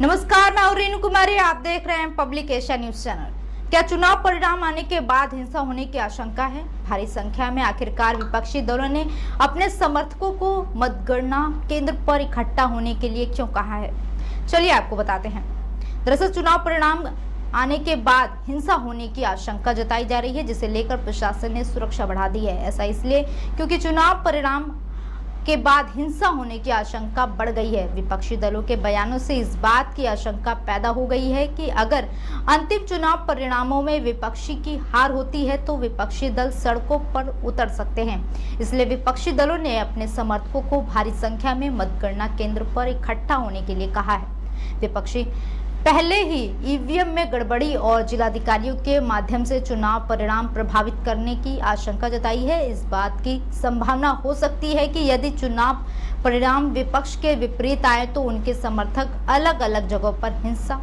नमस्कार, मैं रेणु कुमारी, आप देख रहे हैं पब्लिक एशिया न्यूज चैनल। क्या चुनाव परिणाम आने के बाद हिंसा होने की आशंका है? भारी संख्या में आखिरकार विपक्षी दलों ने अपने समर्थकों को मतगणना केंद्र पर इकट्ठा होने के लिए क्यों कहा है? चलिए आपको बताते हैं। दरअसल चुनाव परिणाम आने के बाद हिंसा होने की आशंका जताई जा रही है, जिसे लेकर प्रशासन ने सुरक्षा बढ़ा दी है। ऐसा इसलिए क्योंकि चुनाव परिणाम के बाद हिंसा होने की आशंका बढ़ गई है। विपक्षी दलों के बयानों से इस बात की आशंका पैदा हो गई है कि अगर अंतिम चुनाव परिणामों में विपक्षी की हार होती है तो विपक्षी दल सड़कों पर उतर सकते हैं। इसलिए विपक्षी दलों ने अपने समर्थकों को भारी संख्या में मतगणना केंद्र पर इकट्ठा होने के लिए कहा है। विपक्षी पहले ही ईवीएम में गड़बड़ी और जिलाधिकारियों के माध्यम से चुनाव परिणाम प्रभावित करने की आशंका जताई है। इस बात की संभावना हो सकती है कि यदि चुनाव परिणाम विपक्ष के विपरीत आए तो उनके समर्थक अलग अलग जगहों पर हिंसा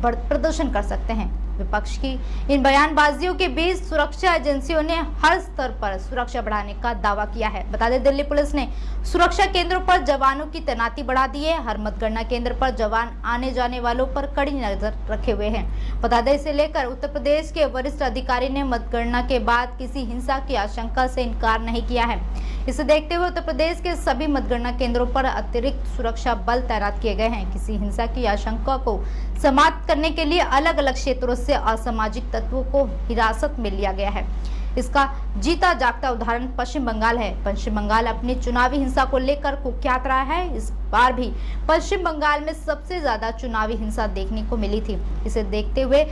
प्रदर्शन कर सकते हैं। विपक्ष की इन बयानबाजियों के बीच सुरक्षा एजेंसियों ने हर स्तर पर सुरक्षा बढ़ाने का दावा किया है। बता दें, दिल्ली पुलिस ने सुरक्षा केंद्रों पर जवानों की तैनाती बढ़ा दी है। हर मतगणना केंद्र पर जवान आने जाने वालों पर कड़ी नजर रखे हुए हैं। बता दें, इसे लेकर उत्तर प्रदेश के वरिष्ठ अधिकारी ने मतगणना के बाद किसी हिंसा की आशंका से इनकार नहीं किया है। इसे देखते हुए उत्तर प्रदेश के सभी मतगणना केंद्रों पर अतिरिक्त सुरक्षा बल तैनात किए गए हैं। किसी हिंसा की आशंका को समाप्त करने के लिए अलग अलग क्षेत्रों से असामाजिक तत्वों को हिरासत में लिया गया है। इसका जीता जागता उदाहरण पश्चिम बंगाल है। पश्चिम बंगाल अपनी चुनावी हिंसा को लेकर कुख्यात रहा है। इस बार भी पश्चिम बंगाल में सबसे ज्यादा चुनावी हिंसा देखने को मिली थी। इसे देखते हुए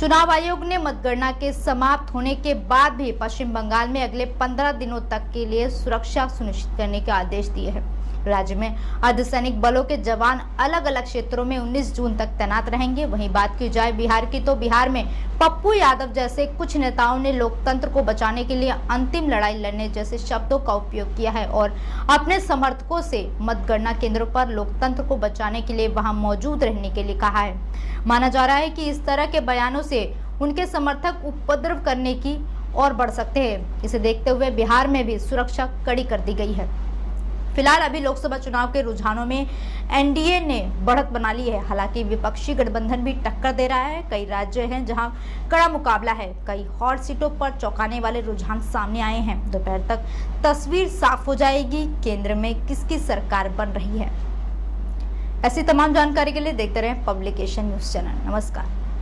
चुनाव आयोग ने मतगणना के समाप्त होने के बाद भी पश्चिम बंगाल में अगले 15 दिनों तक के लिए सुरक्षा सुनिश्चित करने के आदेश दिए हैं। राज्य में अर्धसैनिक बलों के जवान अलग अलग क्षेत्रों में 19 जून तक तैनात रहेंगे। वहीं बात की जाए बिहार की, तो बिहार में पप्पू यादव जैसे कुछ नेताओं ने लोकतंत्र को बचाने के लिए अंतिम लड़ाई लड़ने जैसे शब्दों का उपयोग किया है और अपने समर्थकों से मतगणना केंद्रों पर लोकतंत्र को बचाने के लिए वहां मौजूद रहने के लिए कहा है। माना जा रहा है कि इस तरह के बयानों से उनके समर्थक उपद्रव करने की ओर बढ़ सकते हैं। इसे देखते हुए बिहार में भी सुरक्षा कड़ी कर दी गई है। फिलहाल अभी लोकसभा चुनाव के रुझानों में एनडीए ने बढ़त बना ली है। हालांकि विपक्षी गठबंधन भी टक्कर दे रहा है। कई राज्य हैं जहां कड़ा मुकाबला है। कई हॉट सीटों पर चौंकाने वाले रुझान सामने आए हैं। दोपहर तक तस्वीर साफ हो जाएगी केंद्र में किसकी सरकार बन रही है। ऐसी तमाम जानकारी के लिए देखते रहें पब्लिक एशिया न्यूज चैनल। नमस्कार।